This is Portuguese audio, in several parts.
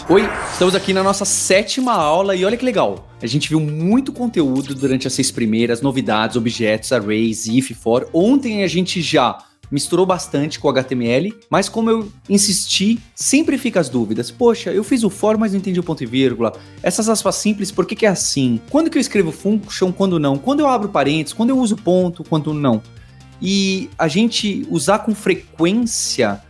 Oi, estamos aqui na nossa 7ª aula e olha que legal. A gente viu muito conteúdo durante as 6 primeiras, novidades, objetos, arrays, if, for. Ontem a gente já misturou bastante com o HTML, mas como eu insisti, sempre fica as dúvidas. Poxa, eu fiz o for, mas não entendi o ponto e vírgula. Essas aspas simples, por que é assim? Quando que eu escrevo function, quando não? Quando eu abro parênteses, quando eu uso ponto, quando não? E a gente usar com frequência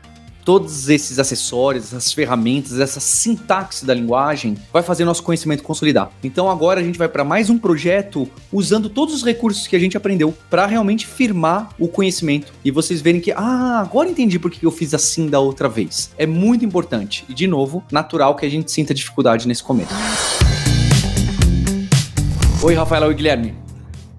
todos esses acessórios, essas ferramentas, essa sintaxe da linguagem, vai fazer nosso conhecimento consolidar. Então agora a gente vai para mais um projeto usando todos os recursos que a gente aprendeu para realmente firmar o conhecimento e vocês verem que, agora entendi por que eu fiz assim da outra vez. É muito importante e, de novo, natural que a gente sinta dificuldade nesse começo. Oi, Rafaela. Oi, Guilherme.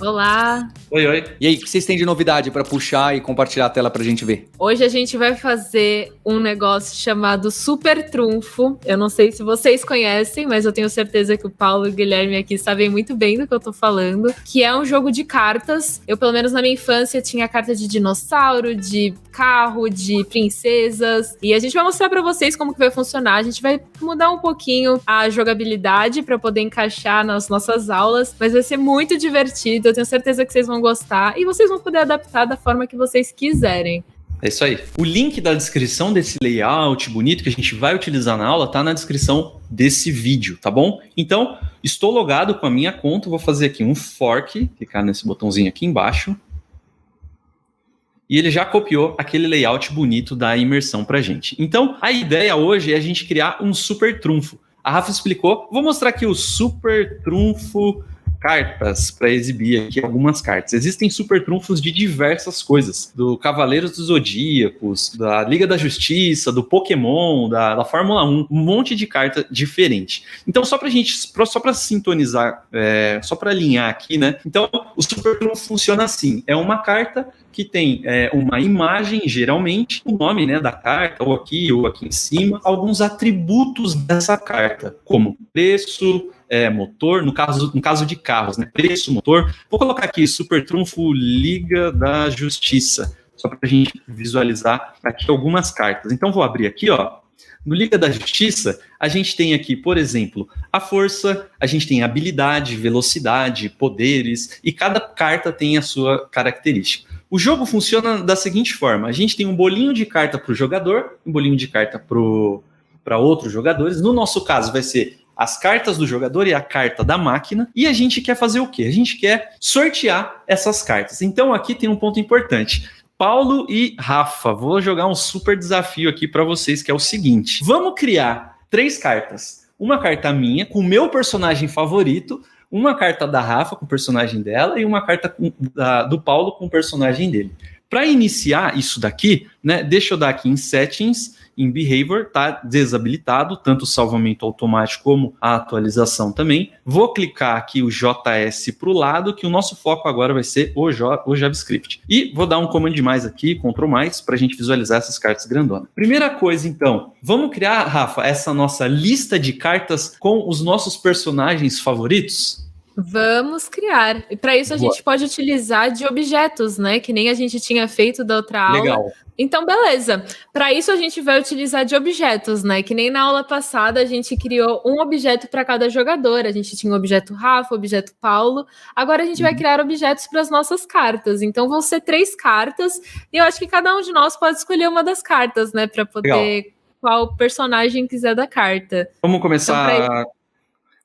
Olá! Oi. E aí, o que vocês têm de novidade para puxar e compartilhar a tela pra gente ver? Hoje a gente vai fazer um negócio chamado Super Trunfo. Eu não sei se vocês conhecem, mas eu tenho certeza que o Paulo e o Guilherme aqui sabem muito bem do que eu tô falando. Que é um jogo de cartas. Eu, pelo menos na minha infância, tinha carta de dinossauro, de carro, de princesas. E a gente vai mostrar pra vocês como que vai funcionar. A gente vai mudar um pouquinho a jogabilidade pra poder encaixar nas nossas aulas. Mas vai ser muito divertido. Eu tenho certeza que vocês vão gostar e vocês vão poder adaptar da forma que vocês quiserem. É isso aí. O link da descrição desse layout bonito que a gente vai utilizar na aula tá na descrição desse vídeo, tá bom? Então, estou logado com a minha conta, vou fazer aqui um fork, clicar nesse botãozinho aqui embaixo, e ele já copiou aquele layout bonito da imersão pra gente. Então, a ideia hoje é a gente criar um super trunfo. A Rafa explicou, vou mostrar aqui o super trunfo cartas para exibir aqui algumas cartas. Existem super trunfos de diversas coisas, do Cavaleiros dos Zodíacos, da Liga da Justiça, do Pokémon, da Fórmula 1, um monte de carta diferente. Então, só para sintonizar, só para alinhar aqui, né? Então, o super trunfo funciona assim: é uma carta que tem uma imagem, geralmente, o nome, né, da carta, ou aqui em cima, alguns atributos dessa carta, como preço, motor, no caso de carros, né? Preço, motor. Vou colocar aqui Super Trunfo Liga da Justiça, só para a gente visualizar aqui algumas cartas. Então vou abrir aqui, ó. No Liga da Justiça, a gente tem aqui, por exemplo, a força, a gente tem habilidade, velocidade, poderes, e cada carta tem a sua característica. O jogo funciona da seguinte forma: a gente tem um bolinho de carta para o jogador, um bolinho de carta para outros jogadores. No nosso caso, vai ser as cartas do jogador e a carta da máquina, e a gente quer fazer o quê? A gente quer sortear essas cartas. Então aqui tem um ponto importante. Paulo e Rafa, vou jogar um super desafio aqui para vocês, que é o seguinte: vamos criar 3 cartas. Uma carta minha, com o meu personagem favorito, uma carta da Rafa com o personagem dela e uma carta do Paulo com o personagem dele. Para iniciar isso daqui, né, deixa eu dar aqui em Settings, em Behavior, tá desabilitado, tanto o salvamento automático como a atualização também. Vou clicar aqui o JS para o lado, que o nosso foco agora vai ser o JavaScript. E vou dar um Command mais aqui, Ctrl mais, para a gente visualizar essas cartas grandonas. Primeira coisa, então, vamos criar, Rafa, essa nossa lista de cartas com os nossos personagens favoritos? Vamos criar. E para isso a gente pode utilizar de objetos, né? Que nem a gente tinha feito da outra aula. Legal. Então, beleza. Para isso a gente vai utilizar de objetos, né? Que nem na aula passada a gente criou um objeto para cada jogador. A gente tinha o objeto Rafa, o objeto Paulo. Agora a gente vai criar objetos para as nossas cartas. Então vão ser 3 cartas. E eu acho que cada um de nós pode escolher uma das cartas, né? Para poder... Legal. Qual personagem quiser da carta. Vamos começar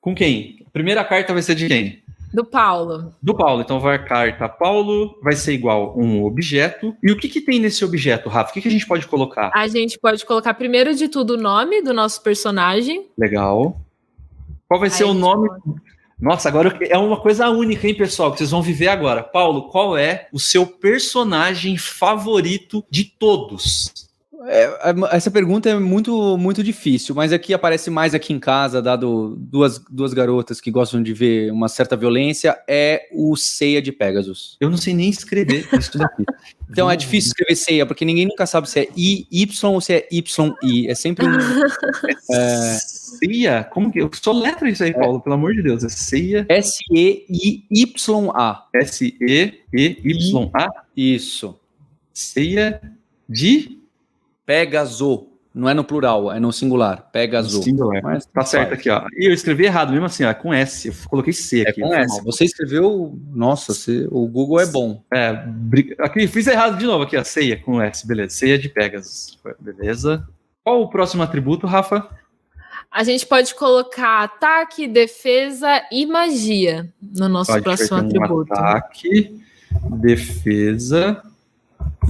com quem? A primeira carta vai ser de quem? Do Paulo. Do Paulo. Então vai a carta Paulo, vai ser igual um objeto. E o que tem nesse objeto, Rafa? O que a gente pode colocar? A gente pode colocar, primeiro de tudo, o nome do nosso personagem. Legal. Qual vai ser o nome? Nossa, agora é uma coisa única, hein, pessoal, que vocês vão viver agora. Paulo, qual é o seu personagem favorito de todos? Essa pergunta é muito, muito difícil, mas aqui aparece mais aqui em casa, dado duas garotas que gostam de ver uma certa violência, é o Seiya de Pegasus. Eu não sei nem escrever isso daqui. Então é difícil escrever Seiya, porque ninguém nunca sabe se é IY ou se é YI. É sempre um... Seiya? Como que... Soletra isso aí, Paulo, pelo amor de Deus. É Seiya... S-E-I-Y-A. S-E-E-Y-A? Isso. Seiya de... Pegasus. Não é no plural, é no singular. Pegasus. Singular. Mas Tá certo faz. aqui, ó. E eu escrevi errado mesmo assim, ó, com S. Eu coloquei C É aqui. com foi S. mal. Você escreveu... Nossa, o Google é bom. Aqui, fiz errado de novo aqui, ó. Ceia com S, beleza. Ceia de Pegasus. Beleza. Qual o próximo atributo, Rafa? A gente pode colocar ataque, defesa e magia no nosso A gente próximo vai ter um atributo. ataque, defesa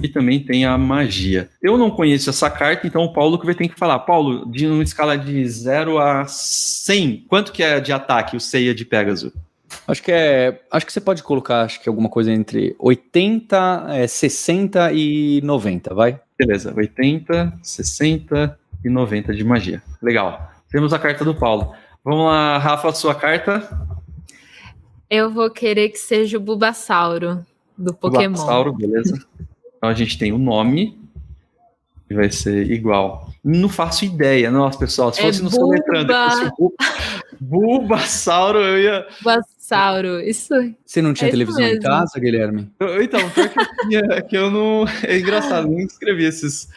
e também tem a magia. Eu não conheço essa carta, então o Paulo que vai ter que falar. Paulo, de uma escala de 0 a 100, quanto que é de ataque o Ceia de Pegasus? Acho que você pode colocar, alguma coisa entre 80, 60 e 90, vai? Beleza, 80, 60 e 90 de magia. Legal. Temos a carta do Paulo. Vamos lá, Rafa, a sua carta. Eu vou querer que seja o Bulbasauro do Pokémon. Bulbasauro, beleza. Então a gente tem o nome, que vai ser igual. Não faço ideia, nossa, pessoal. Se fosse no soletrando, Bulbasauro, eu ia... Bulbasauro, isso. Você não tinha televisão em casa, Guilherme? Então, pior que eu tinha, é que eu não... É engraçado, não escrevi esses...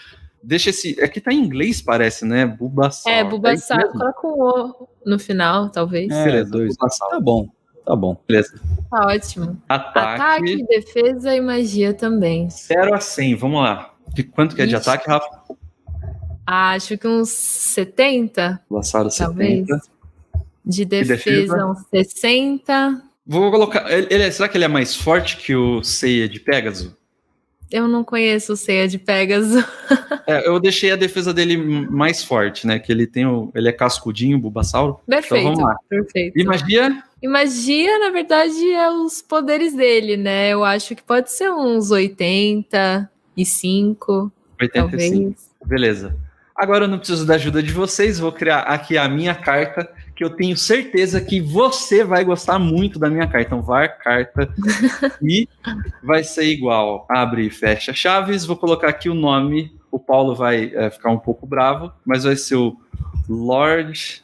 Deixa esse... Aqui tá em inglês, parece, né? Bulbasauro. Bulbasauro. Coloca um O no final, talvez. Beleza, Bulbasauro. Tá bom. Beleza. Tá ótimo. Ataque, Ataque, defesa e magia também. 0 a 100, vamos lá. Quanto que é de ataque, Rafa? Acho que uns 70, Bulbasauro, talvez. 70. De defesa, uns 60. Vou colocar... será que ele é mais forte que o Ceia de Pegasus? Eu não conheço o Ceia de Pegasus. Eu deixei a defesa dele mais forte, né? Que ele é cascudinho, Bulbasauro. Perfeito, Então vamos lá. perfeito. E magia? E magia, na verdade, é os poderes dele, né? Eu acho que pode ser uns 85, 85. talvez. Beleza. Agora eu não preciso da ajuda de vocês, vou criar aqui a minha carta, que eu tenho certeza que você vai gostar muito da minha carta. Então, var carta e vai ser igual. Abre e fecha chaves. Vou colocar aqui o nome. O Paulo vai ficar um pouco bravo, mas vai ser o Lord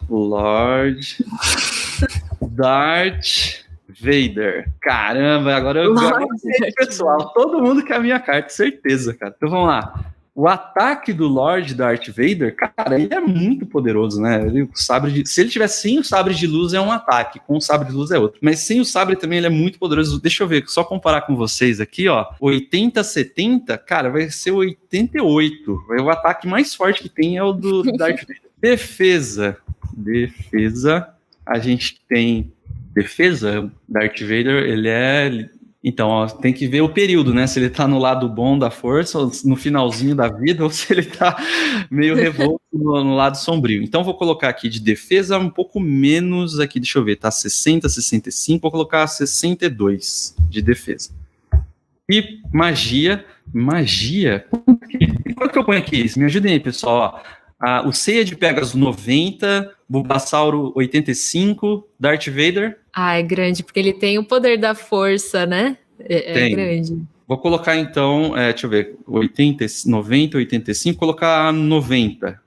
Darth Vader. Caramba, agora eu gostei, pessoal. Todo mundo quer a minha carta, certeza, cara. Então vamos lá. O ataque do Lord Darth Vader, cara, ele é muito poderoso, né? Se ele tiver sem o sabre de luz é um ataque, com o sabre de luz é outro. Mas sem o sabre também ele é muito poderoso. Deixa eu ver, só comparar com vocês aqui, ó. 80, 70, cara, vai ser 88. O ataque mais forte que tem é o do Darth Vader. Defesa, a gente tem defesa, Darth Vader, ele é... Então, ó, tem que ver o período, né? Se ele tá no lado bom da força, ou no finalzinho da vida, ou se ele tá meio revolto no lado sombrio. Então, vou colocar aqui de defesa um pouco menos aqui, deixa eu ver, tá 60, 65, vou colocar 62 de defesa. E magia, quanto que eu ponho aqui? Me ajudem aí, pessoal, ó. O Ceia de Pegasus 90, Bulbasauro 85, Darth Vader. É grande, porque ele tem o poder da força, né? É grande. Vou colocar então, deixa eu ver, 80, 90, 85, colocar 90.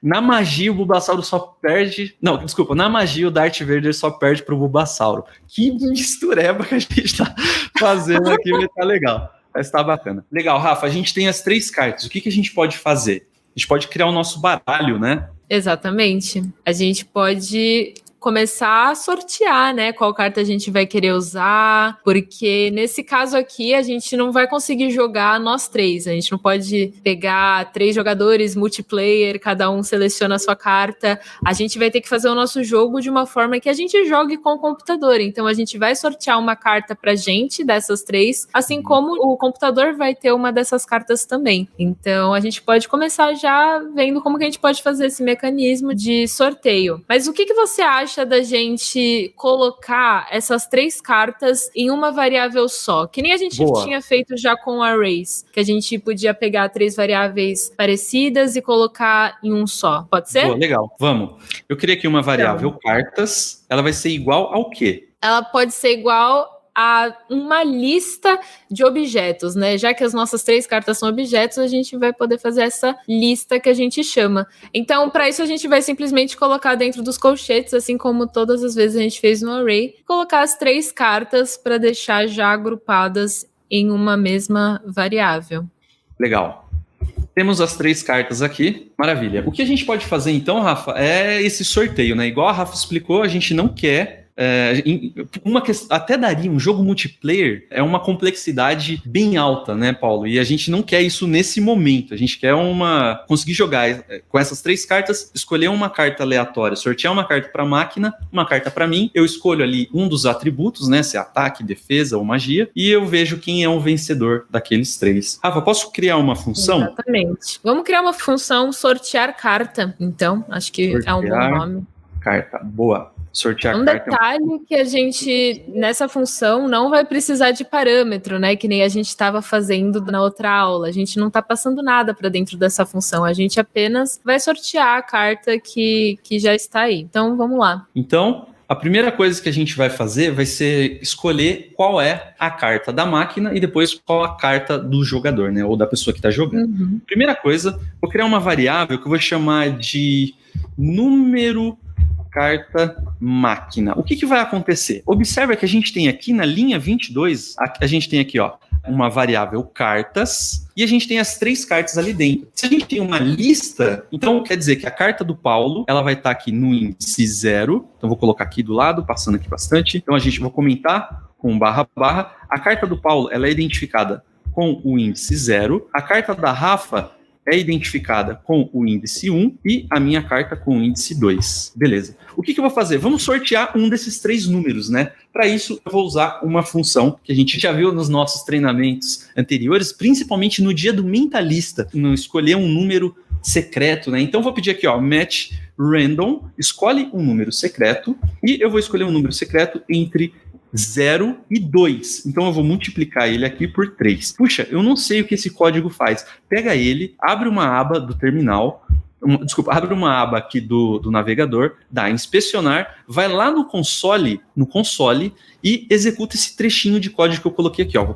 Na magia o Bulbasauro só perde... Não, desculpa, na magia o Darth Vader só perde pro Bulbasauro. Que mistureba que a gente tá fazendo aqui, vai estar legal. Mas tá bacana. Legal, Rafa, a gente tem as 3 cartas. O que a gente pode fazer? A gente pode criar o nosso baralho, né? Exatamente. A gente pode começar a sortear, né, qual carta a gente vai querer usar, porque nesse caso aqui a gente não vai conseguir jogar nós 3, a gente não pode pegar 3 jogadores, multiplayer, cada um seleciona a sua carta, a gente vai ter que fazer o nosso jogo de uma forma que a gente jogue com o computador, então a gente vai sortear uma carta pra gente, dessas 3, assim como o computador vai ter uma dessas cartas também, então a gente pode começar já vendo como que a gente pode fazer esse mecanismo de sorteio. Mas o que você acha da gente colocar essas 3 cartas em uma variável só? Que nem a gente tinha feito já com arrays, que a gente podia pegar 3 variáveis parecidas e colocar em um só. Pode ser? Boa, legal. Vamos. Eu queria aqui uma variável cartas. Ela vai ser igual ao quê? Ela pode ser igual a uma lista de objetos, né? Já que as nossas 3 cartas são objetos, a gente vai poder fazer essa lista que a gente chama. Então, para isso, a gente vai simplesmente colocar dentro dos colchetes, assim como todas as vezes a gente fez no array, colocar as 3 cartas para deixar já agrupadas em uma mesma variável. Legal. Temos as 3 cartas aqui. Maravilha. O que a gente pode fazer então, Rafa, é esse sorteio, né? Igual a Rafa explicou, a gente não quer... até daria um jogo multiplayer, é uma complexidade bem alta, né, Paulo? E a gente não quer isso nesse momento. A gente quer conseguir jogar com essas 3 cartas, escolher uma carta aleatória, sortear uma carta para a máquina, uma carta para mim. Eu escolho ali um dos atributos, né? Se é ataque, defesa ou magia, e eu vejo quem é o vencedor daqueles 3. Rafa, posso criar uma função? Exatamente. Vamos criar uma função sortear carta, então. Acho que é um bom nome. Carta, boa. Sortear um carta. Detalhe que a gente, nessa função, não vai precisar de parâmetro, né? Que nem a gente estava fazendo na outra aula. A gente não está passando nada para dentro dessa função. A gente apenas vai sortear a carta que já está aí. Então, vamos lá. Então, a primeira coisa que a gente vai fazer vai ser escolher qual é a carta da máquina e depois qual a carta do jogador, né? Ou da pessoa que está jogando. Uhum. Primeira coisa, vou criar uma variável que eu vou chamar de número carta máquina. O que vai acontecer? Observa que a gente tem aqui na linha 22, a gente tem aqui, ó, uma variável cartas e a gente tem as 3 cartas ali dentro. Se a gente tem uma lista, então quer dizer que a carta do Paulo, ela vai estar aqui no índice 0. Então vou colocar aqui do lado, passando aqui bastante. Então a gente vai comentar com //. A carta do Paulo, ela é identificada com o índice 0. A carta da Rafa é identificada com o índice 1 e a minha carta com o índice 2. Beleza. O que eu vou fazer? Vamos sortear um desses 3 números, né? Para isso, eu vou usar uma função que a gente já viu nos nossos treinamentos anteriores, principalmente no dia do mentalista, no escolher um número secreto, né? Então, vou pedir aqui, ó, match random, escolhe um número secreto e eu vou escolher um número secreto entre 0 e 2. Então eu vou multiplicar ele aqui por 3. Puxa, eu não sei o que esse código faz. Pega ele, abre uma aba do terminal, abre uma aba aqui do navegador, dá inspecionar, vai lá no console e executa esse trechinho de código que eu coloquei aqui, ó.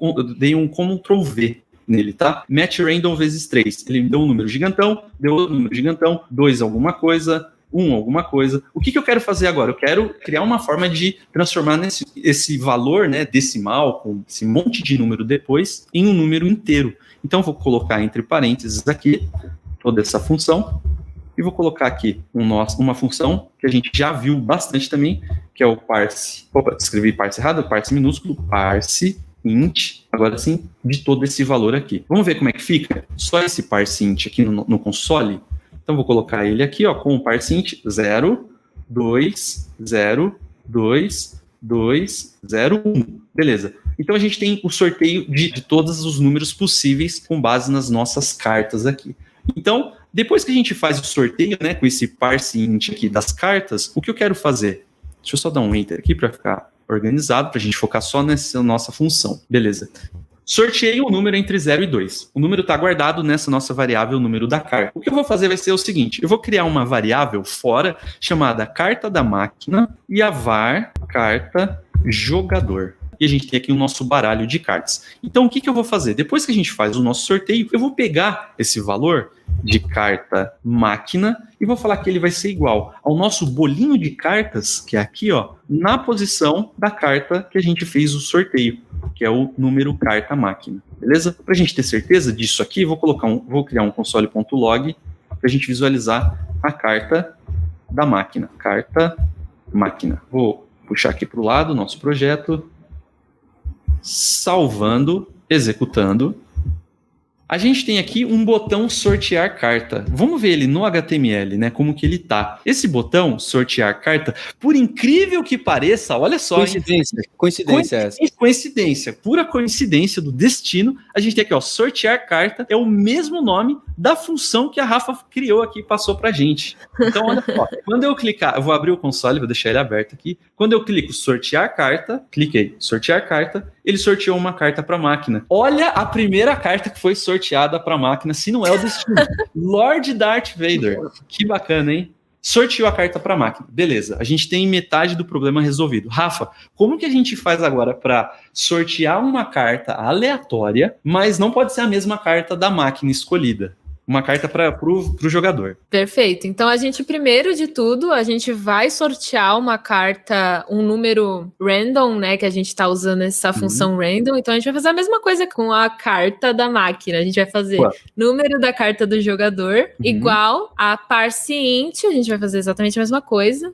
Eu dei um Ctrl V nele, tá? Match random vezes 3. Ele me deu um número gigantão, deu outro número gigantão, 2 alguma coisa, 1 alguma coisa. O que eu quero fazer agora? Eu quero criar uma forma de transformar esse valor, né, decimal, com esse monte de número depois, em um número inteiro. Então, vou colocar entre parênteses aqui toda essa função e vou colocar aqui uma função que a gente já viu bastante também, que é o parse. Opa, escrevi parse errado, parse minúsculo, parse int, agora sim, de todo esse valor aqui. Vamos ver como é que fica? Só esse parse int aqui no console. Então, vou colocar ele aqui, ó, com o parse int 0, 2, 0, 2, 2, 0, 1. Beleza. Então, a gente tem o sorteio de todos os números possíveis com base nas nossas cartas aqui. Então, depois que a gente faz o sorteio, né, com esse parse int aqui das cartas, o que eu quero fazer? Deixa eu só dar um enter aqui para ficar organizado, para a gente focar só nessa nossa função. Beleza. Sorteei um número entre 0 e 2. O número está guardado nessa nossa variável número da carta. O que eu vou fazer vai ser o seguinte, eu vou criar uma variável fora chamada carta da máquina e a var carta jogador. E a gente tem aqui o nosso baralho de cartas. Então, o que eu vou fazer? Depois que a gente faz o nosso sorteio, eu vou pegar esse valor de carta máquina e vou falar que ele vai ser igual ao nosso bolinho de cartas, que é aqui, ó, na posição da carta que a gente fez o sorteio, que é o número carta máquina. Beleza? Para a gente ter certeza disso aqui, vou criar um console.log para a gente visualizar a carta da máquina. Carta máquina. Vou puxar aqui para o lado o nosso projeto. Salvando, executando. A gente tem aqui um botão sortear carta. Vamos ver ele no HTML, né? Como que ele tá. Esse botão sortear carta, por incrível que pareça, olha só. Coincidência essa. Coincidência, pura coincidência do destino. A gente tem aqui, ó, sortear carta é o mesmo nome da função que a Rafa criou aqui e passou pra gente. Então, olha só. Quando eu clicar, eu vou abrir o console, vou deixar ele aberto aqui. Quando eu clico sortear carta, cliquei sortear carta, ele sorteou uma carta para a máquina. Olha a primeira carta que foi sorteada para a máquina, se não é o destino. Lord Darth Vader. Que bacana, hein? Sorteou a carta para a máquina. Beleza, a gente tem metade do problema resolvido. Rafa, como que a gente faz agora para sortear uma carta aleatória, mas não pode ser a mesma carta da máquina escolhida? uma carta pro jogador. Perfeito. Então, a gente, primeiro de tudo, a gente vai sortear uma carta, um número random, né? Que a gente tá usando essa função random. Então, a gente vai fazer a mesma coisa com a carta da máquina. A gente vai fazer número da carta do jogador igual a parseInt. A gente vai fazer exatamente a mesma coisa.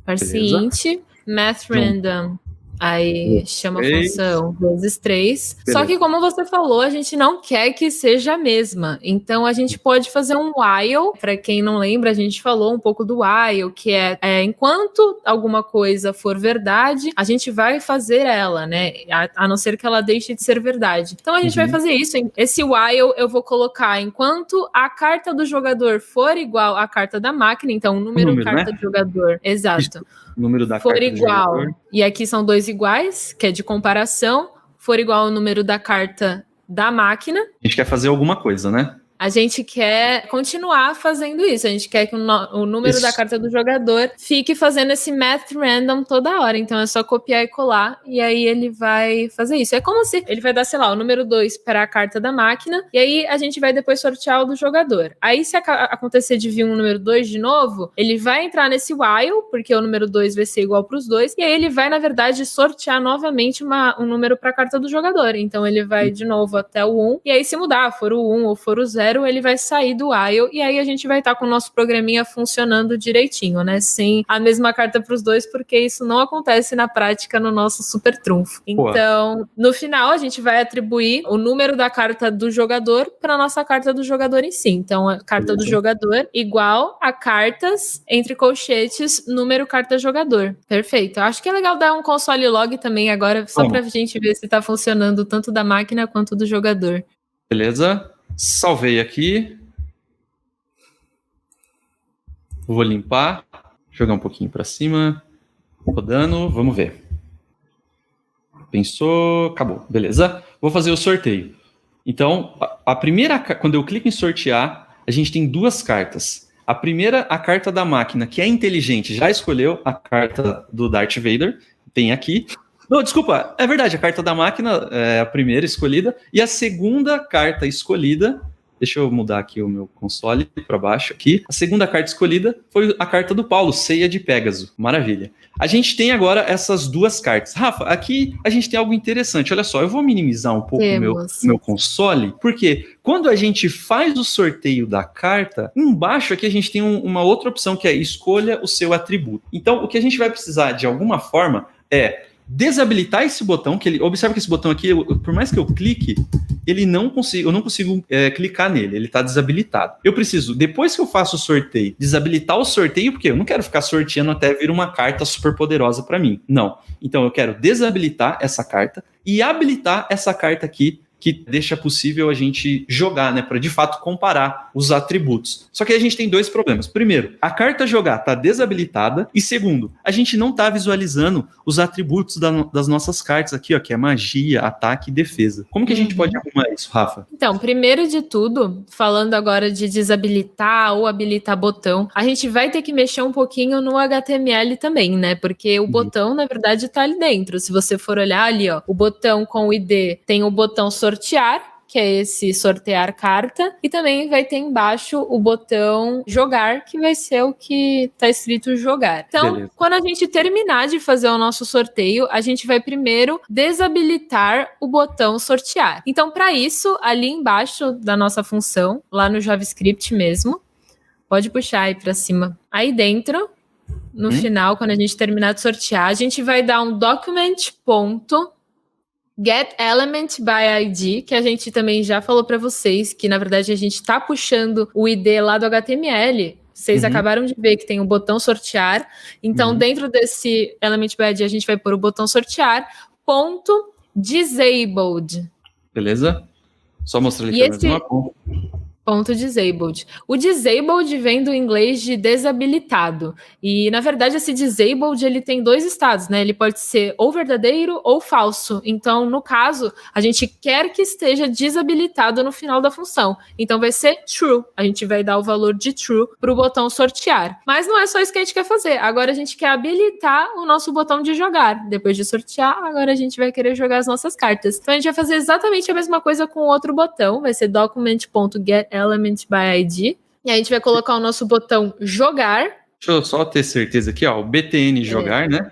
ParseInt, math random. Aí chama a função vezes 3. Beleza. Só que, como você falou, a gente não quer que seja a mesma. Então, a gente pode fazer um while. Para quem não lembra, a gente falou um pouco do while, que é enquanto alguma coisa for verdade, a gente vai fazer ela, né? A não ser que ela deixe de ser verdade. Então, a gente vai fazer isso. Esse while eu vou colocar enquanto a carta do jogador for igual à carta da máquina. Então, o número carta, né? Do jogador. Exato. Número da for carta igual, do jogador. E aqui são 2 iguais, que é de comparação, for igual ao número da carta da máquina. A gente quer fazer alguma coisa, né? A gente quer continuar fazendo isso. A gente quer que o número da carta do jogador fique fazendo esse math random toda hora. Então é só copiar e colar, e aí ele vai fazer isso. É como se ele vai dar, sei lá, o número 2 para a carta da máquina, e aí a gente vai depois sortear o do jogador. Aí, se acontecer de vir um número 2 de novo, ele vai entrar nesse while, porque o número 2 vai ser igual para os dois, e aí ele vai, na verdade, sortear novamente um número para a carta do jogador. Então ele vai de novo até o 1, e aí se mudar, for o 1 ou for o 0, ele vai sair do while, e aí a gente vai estar com o nosso programinha funcionando direitinho, né? Sem a mesma carta para os dois, porque isso não acontece na prática no nosso super trunfo. Então, no final, a gente vai atribuir o número da carta do jogador para nossa carta do jogador em si. Então, a carta do jogador igual a cartas, entre colchetes, número carta jogador. Perfeito. Eu acho que é legal dar um console log também agora, só pra gente ver se tá funcionando tanto da máquina quanto do jogador. Beleza? Salvei aqui. Vou limpar. Jogar um pouquinho para cima. Rodando. Vamos ver. Pensou. Acabou. Beleza? Vou fazer o sorteio. Então, a primeira... Quando eu clico em sortear, a gente tem 2 cartas. A primeira, a carta da máquina, que é inteligente, já escolheu a carta do Darth Vader. Tem aqui. Não, desculpa, é verdade, a carta da máquina é a primeira escolhida, e a segunda carta escolhida, deixa eu mudar aqui o meu console para baixo aqui, a segunda carta escolhida foi a carta do Paulo, Ceia de Pégaso, maravilha. A gente tem agora essas 2 cartas. Rafa, aqui a gente tem algo interessante, olha só, eu vou minimizar um pouco o meu console, porque quando a gente faz o sorteio da carta, embaixo aqui a gente tem uma outra opção que é escolha o seu atributo. Então, o que a gente vai precisar de alguma forma é desabilitar esse botão, observa que esse botão aqui, por mais que eu clique, eu não consigo clicar nele, ele está desabilitado. Eu preciso, depois que eu faço o sorteio, desabilitar o sorteio, porque eu não quero ficar sorteando até vir uma carta super poderosa para mim. Não. Então eu quero desabilitar essa carta e habilitar essa carta aqui, que deixa possível a gente jogar, né, para de fato comparar os atributos. Só que a gente tem 2 problemas. Primeiro, a carta jogar está desabilitada, e segundo, a gente não está visualizando os atributos das nossas cartas aqui, ó, que é magia, ataque e defesa. Como que a gente pode arrumar isso, Rafa? Então, primeiro de tudo, falando agora de desabilitar ou habilitar botão, a gente vai ter que mexer um pouquinho no HTML também, né? Porque o botão, na verdade, está ali dentro. Se você for olhar ali, ó, o botão com o ID tem o botão sortear, que é esse sortear carta, e também vai ter embaixo o botão jogar, que vai ser o que tá escrito jogar. Então, beleza. Quando a gente terminar de fazer o nosso sorteio, a gente vai primeiro desabilitar o botão sortear. Então, para isso, ali embaixo da nossa função, lá no JavaScript mesmo, pode puxar aí para cima. Aí dentro, no final, quando a gente terminar de sortear, a gente vai dar um document.getElementById, que a gente também já falou para vocês, que na verdade a gente está puxando o ID lá do HTML. Vocês acabaram de ver que tem o botão sortear. Então, dentro desse element.id, a gente vai pôr o botão sortear, ponto disabled. Beleza? Só mostrar ali que é ponto disabled. O disabled vem do inglês de desabilitado. E, na verdade, esse disabled, ele tem 2 estados, né? Ele pode ser ou verdadeiro ou falso. Então, no caso, a gente quer que esteja desabilitado no final da função. Então, vai ser true. A gente vai dar o valor de true para o botão sortear. Mas não é só isso que a gente quer fazer. Agora, a gente quer habilitar o nosso botão de jogar. Depois de sortear, agora a gente vai querer jogar as nossas cartas. Então, a gente vai fazer exatamente a mesma coisa com o outro botão. Vai ser document.get Element by ID. E a gente vai colocar o nosso botão jogar. Deixa eu só ter certeza aqui, ó. O BTN jogar, né?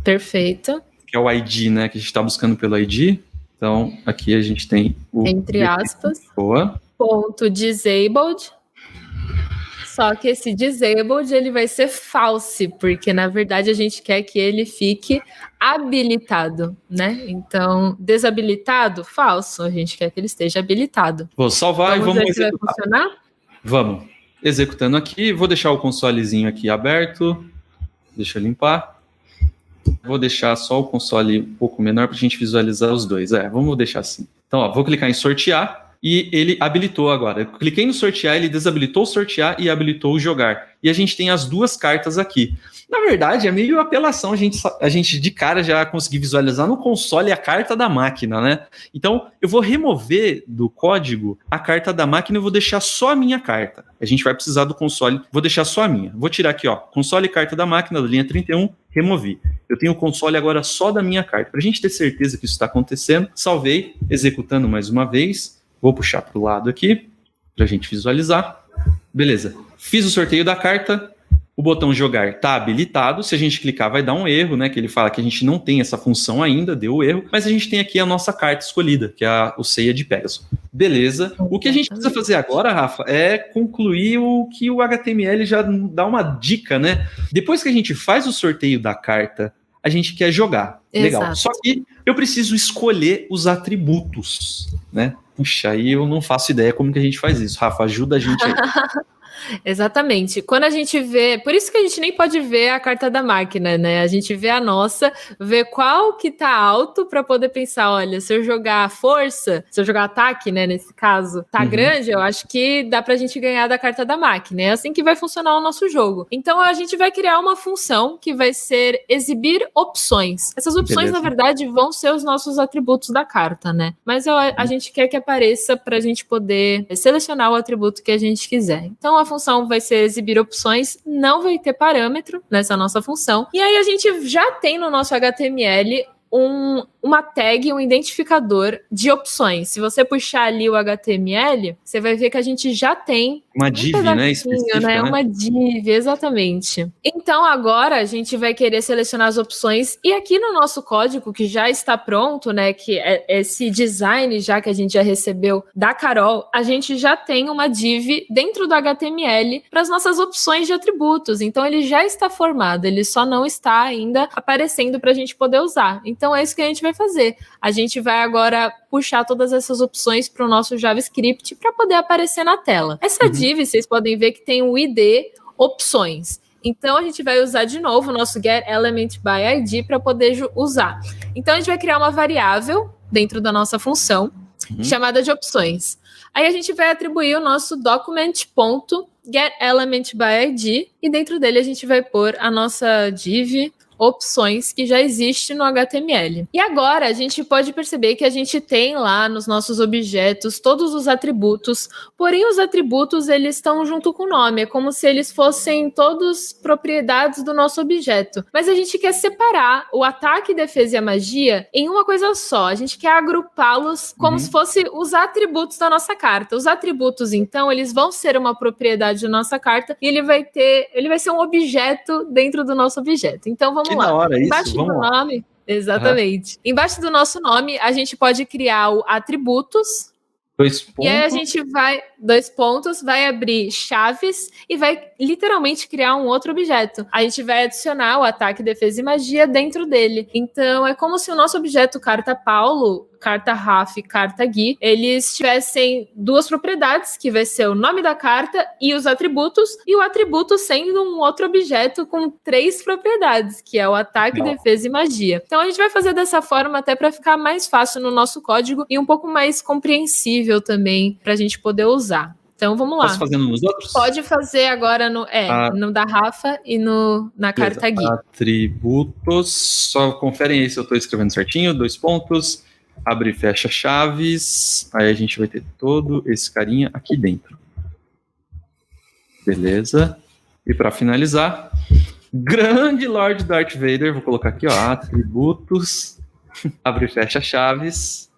Perfeito. Que é o ID, né? Que a gente está buscando pelo ID. Então, aqui a gente tem o... Entre aspas. Boa. Ponto disabled. Só que esse disabled, ele vai ser false, porque na verdade a gente quer que ele fique habilitado, né? Então, desabilitado, falso. A gente quer que ele esteja habilitado. Vou salvar e vamos ver se vai funcionar? Vamos. Executando aqui. Vou deixar o consolezinho aqui aberto. Deixa eu limpar. Vou deixar só o console um pouco menor para a gente visualizar os dois. Vamos deixar assim. Então, ó, vou clicar em sortear. E ele habilitou agora. Eu cliquei no sortear, ele desabilitou o sortear e habilitou o jogar. E a gente tem as duas cartas aqui. Na verdade, é meio apelação a gente de cara já conseguir visualizar no console a carta da máquina, né? Então, eu vou remover do código a carta da máquina e vou deixar só a minha carta. A gente vai precisar do console, vou deixar só a minha. Vou tirar aqui, ó, console e carta da máquina, da linha 31, removi. Eu tenho o console agora só da minha carta. Para a gente ter certeza que isso está acontecendo, salvei, executando mais uma vez. Vou puxar para o lado aqui, para a gente visualizar. Beleza. Fiz o sorteio da carta. O botão jogar está habilitado. Se a gente clicar, vai dar um erro, né? Que ele fala que a gente não tem essa função ainda, deu erro. Mas a gente tem aqui a nossa carta escolhida, que é o Ceia de Pegasus. Beleza. O que a gente precisa fazer agora, Rafa, é concluir o que o HTML já dá uma dica, né? Depois que a gente faz o sorteio da carta, a gente quer jogar. Legal. Exato. Só que eu preciso escolher os atributos, né? Puxa, aí eu não faço ideia como que a gente faz isso. Rafa, ajuda a gente aí. Exatamente. Quando a gente vê, por isso que a gente nem pode ver a carta da máquina, né? A gente vê a nossa, vê qual que tá alto para poder pensar, olha, se eu jogar força, se eu jogar ataque, né, nesse caso, tá grande, eu acho que dá pra gente ganhar da carta da máquina. É assim que vai funcionar o nosso jogo. Então a gente vai criar uma função que vai ser exibir opções. Essas opções, Beleza. na verdade, vão ser os nossos atributos da carta, né? Mas a gente quer que apareça pra gente poder selecionar o atributo que a gente quiser. Então a função vai ser exibir opções, não vai ter parâmetro nessa nossa função. E aí a gente já tem no nosso HTML uma tag, um identificador de opções. Se você puxar ali o HTML, você vai ver que a gente já tem uma div, né? Específica, né? Uma div, exatamente. Então agora a gente vai querer selecionar as opções e aqui no nosso código que já está pronto, né, que é esse design já que a gente já recebeu da Carol, a gente já tem uma div dentro do HTML para as nossas opções de atributos. Então ele já está formado, ele só não está ainda aparecendo para a gente poder usar. Então é isso que a gente vai fazer. A gente vai agora puxar todas essas opções para o nosso JavaScript para poder aparecer na tela. Essa div, vocês podem ver que tem o ID opções. Então a gente vai usar de novo o nosso getElementById para poder usar. Então a gente vai criar uma variável dentro da nossa função chamada de opções. Aí a gente vai atribuir o nosso document.getElementById e dentro dele a gente vai pôr a nossa div opções que já existe no HTML. E agora a gente pode perceber que a gente tem lá nos nossos objetos todos os atributos, porém os atributos eles estão junto com o nome, é como se eles fossem todos propriedades do nosso objeto. Mas a gente quer separar o ataque, defesa e a magia em uma coisa só, a gente quer agrupá-los como se fosse os atributos da nossa carta. Os atributos, então, eles vão ser uma propriedade da nossa carta e ele vai ser um objeto dentro do nosso objeto. Então vamos lá. Hora, embaixo do nome, exatamente. Embaixo do nosso nome, a gente pode criar o atributos. 2 pontos. E aí a gente vai, 2 pontos, vai abrir chaves e vai literalmente criar um outro objeto. A gente vai adicionar o ataque, defesa e magia dentro dele. Então é como se o nosso objeto carta Paulo, carta Rafa e carta Gui, eles tivessem 2 propriedades, que vai ser o nome da carta e os atributos, e o atributo sendo um outro objeto com 3 propriedades, que é o ataque, defesa e magia. Então a gente vai fazer dessa forma até para ficar mais fácil no nosso código e um pouco mais compreensível também para a gente poder usar. Então vamos lá. Posso fazer nos outros? Pode fazer agora no da Rafa e na carta Gui. Atributos, só conferem aí se eu estou escrevendo certinho, 2 pontos. Abre e fecha chaves. Aí a gente vai ter todo esse carinha aqui dentro. Beleza. E para finalizar, grande Lord Darth Vader. Vou colocar aqui, ó, atributos. Abre e fecha chaves.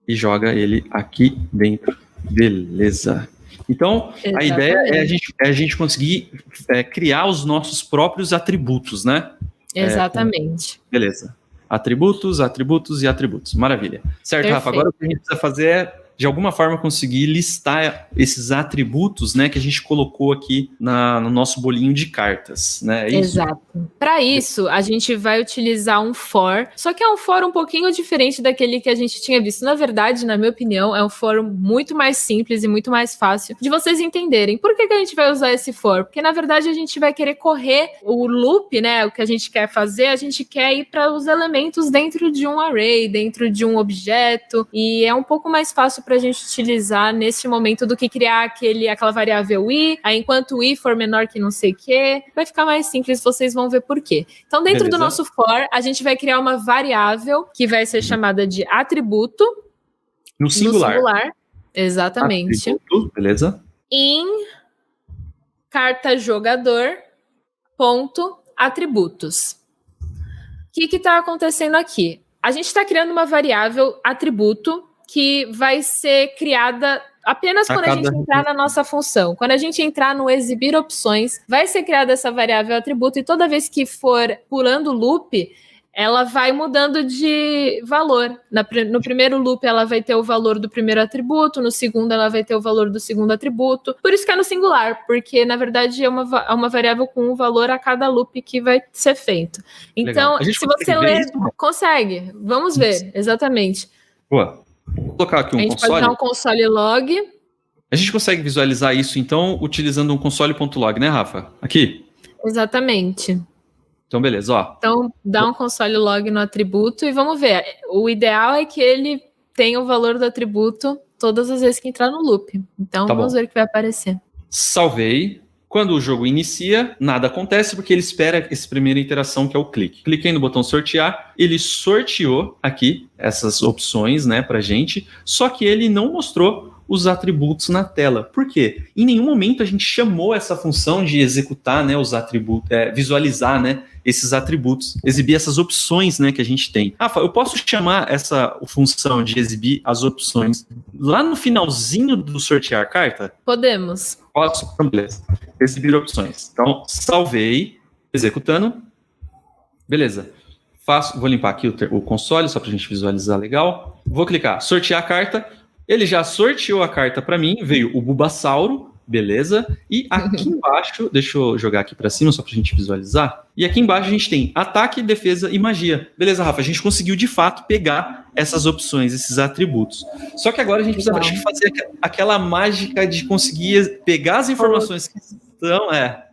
E joga ele aqui dentro. Beleza. Então, Exatamente. a ideia é a gente conseguir criar os nossos próprios atributos, né? Exatamente. Beleza. Atributos, atributos e atributos. Maravilha. Certo, Perfeito. Rafa? Agora o que a gente precisa fazer é, de alguma forma, conseguir listar esses atributos, né, que a gente colocou aqui no nosso bolinho de cartas, né? É isso? Exato. Para isso, a gente vai utilizar um for, só que é um for um pouquinho diferente daquele que a gente tinha visto. Na verdade, na minha opinião, é um for muito mais simples e muito mais fácil de vocês entenderem. Por que a gente vai usar esse for? Porque, na verdade, a gente vai querer correr o loop, né? O que a gente quer fazer, a gente quer ir para os elementos dentro de um array, dentro de um objeto, e é um pouco mais fácil para a gente utilizar nesse momento do que criar aquela variável i, aí enquanto o i for menor que não sei o que, vai ficar mais simples, vocês vão ver por quê. Então, dentro do nosso for, a gente vai criar uma variável que vai ser chamada de atributo. No singular. Exatamente. Atributo, beleza. Em carta jogador ponto atributos. O que está acontecendo aqui? A gente está criando uma variável atributo que vai ser criada apenas quando a gente entrar na nossa função. Quando a gente entrar no exibir opções, vai ser criada essa variável atributo e toda vez que for pulando o loop, ela vai mudando de valor. No primeiro loop, ela vai ter o valor do primeiro atributo, no segundo, ela vai ter o valor do segundo atributo. Por isso que é no singular, porque, na verdade, é uma variável com um valor a cada loop que vai ser feito. Então, se você ler... Consegue. Vamos ver, exatamente. Boa. Vou colocar aqui um console. A gente pode dar um console log. A gente consegue visualizar isso, então, utilizando um console.log, né, Rafa? Aqui. Exatamente. Então, beleza, ó. Então, dá um console log no atributo e vamos ver. O ideal é que ele tenha o valor do atributo todas as vezes que entrar no loop. Então, vamos ver o que vai aparecer. Salvei. Quando o jogo inicia, nada acontece porque ele espera essa primeira interação que é o clique. Cliquei no botão sortear, ele sorteou aqui essas opções, né, pra gente, só que ele não mostrou os atributos na tela. Por quê? Em nenhum momento a gente chamou essa função de executar, né, os atributos, visualizar, né, esses atributos, exibir essas opções, né, que a gente tem. Rafa, eu posso chamar essa função de exibir as opções lá no finalzinho do sortear carta? Podemos. Posso? Então, beleza. Exibir opções. Então, salvei, executando. Beleza. Vou limpar aqui o console, só para a gente visualizar legal. Vou clicar, sortear a carta. Ele já sorteou a carta para mim, veio o Bulbasauro, beleza? E aqui embaixo, deixa eu jogar aqui para cima só para a gente visualizar. E aqui embaixo a gente tem ataque, defesa e magia. Beleza, Rafa? A gente conseguiu de fato pegar essas opções, esses atributos. Só que agora a gente precisa fazer aquela mágica de conseguir pegar as informações que estão...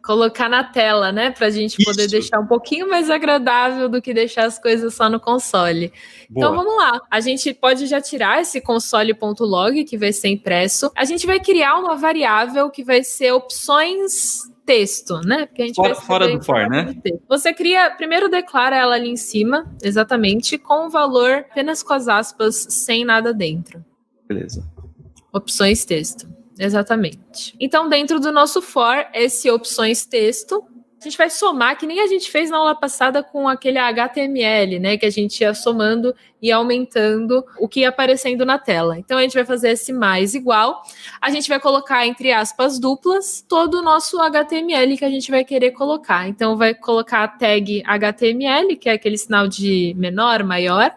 Colocar na tela, né? Pra gente poder deixar um pouquinho mais agradável do que deixar as coisas só no console. Boa. Então vamos lá. A gente pode já tirar esse console.log que vai ser impresso. A gente vai criar uma variável que vai ser opções texto, né? Porque a gente vai fora do for, né? Você primeiro declara ela ali em cima, exatamente, com o valor apenas com as aspas, sem nada dentro. Beleza. Opções texto. Exatamente. Então, dentro do nosso for, esse opções texto, a gente vai somar, que nem a gente fez na aula passada com aquele HTML, né? Que a gente ia somando e aumentando o que ia aparecendo na tela. Então, a gente vai fazer esse mais igual. A gente vai colocar, entre aspas, duplas, todo o nosso HTML que a gente vai querer colocar. Então, vai colocar a tag HTML, que é aquele sinal de menor, maior.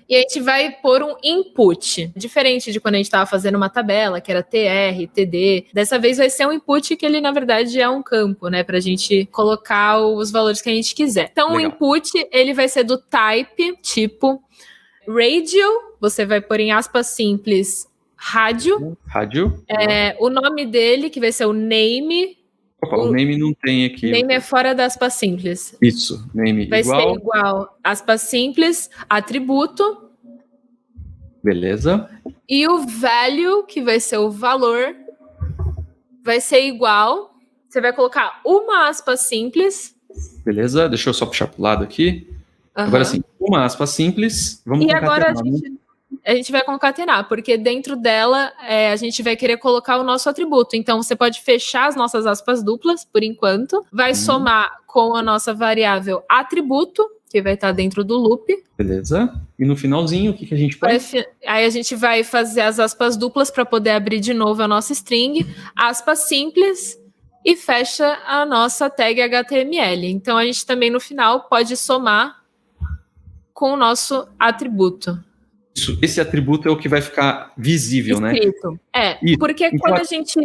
E a gente vai pôr um input, diferente de quando a gente estava fazendo uma tabela, que era TR, TD. Dessa vez vai ser um input que ele, na verdade, é um campo, né? Pra gente colocar os valores que a gente quiser. Então, o input, ele vai ser do type, tipo, radio, você vai pôr em aspas simples, rádio. O nome dele, que vai ser o name. Opa, o name não tem aqui. Name é fora da aspas simples. Isso, name vai igual. Vai ser igual, aspas simples, atributo. Beleza. E o value, que vai ser o valor, vai ser igual. Você vai colocar uma aspa simples. Beleza, deixa eu só puxar pro lado aqui. Agora sim, uma aspa simples. Vamos e agora a gente vai concatenar, porque dentro dela a gente vai querer colocar o nosso atributo. Então, você pode fechar as nossas aspas duplas, por enquanto. Vai somar com a nossa variável atributo. que vai estar dentro do loop. Beleza. E no finalzinho, o que a gente faz? Aí a gente vai fazer as aspas duplas para poder abrir de novo a nossa string, aspas simples, e fecha a nossa tag HTML. Então, a gente também, no final, pode somar com o nosso atributo. Esse atributo é o que vai ficar visível, escrito, né? Porque então, quando a gente...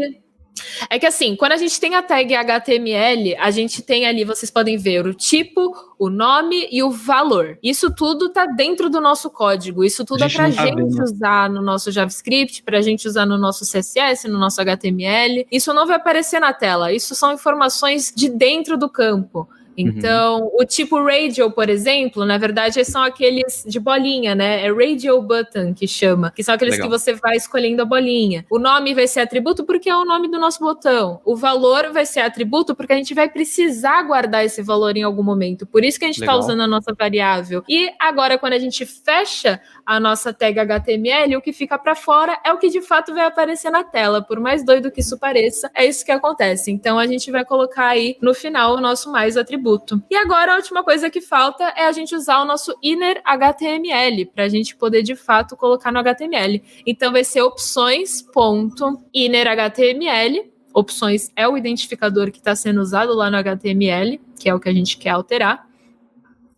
É que assim, quando a gente tem a tag HTML, a gente tem ali, vocês podem ver o tipo, o nome e o valor. Isso tudo tá dentro do nosso código. Isso tudo é pra gente usar no nosso JavaScript, pra gente usar no nosso CSS, no nosso HTML. Isso não vai aparecer na tela. Isso são informações de dentro do campo. Então, o tipo radial, por exemplo, na verdade, são aqueles de bolinha, né? É radial button que chama, que são aqueles que você vai escolhendo a bolinha. O nome vai ser atributo porque é o nome do nosso botão. O valor vai ser atributo porque a gente vai precisar guardar esse valor em algum momento. Por isso que a gente está usando a nossa variável. E agora, quando a gente fecha a nossa tag HTML, o que fica para fora é o que de fato vai aparecer na tela. Por mais doido que isso pareça, é isso que acontece. Então, a gente vai colocar aí no final o nosso mais atributo. E agora a última coisa que falta é a gente usar o nosso inner HTML para a gente poder de fato colocar no HTML. Então vai ser opções.inner HTML. Opções é o identificador que está sendo usado lá no HTML, que é o que a gente quer alterar.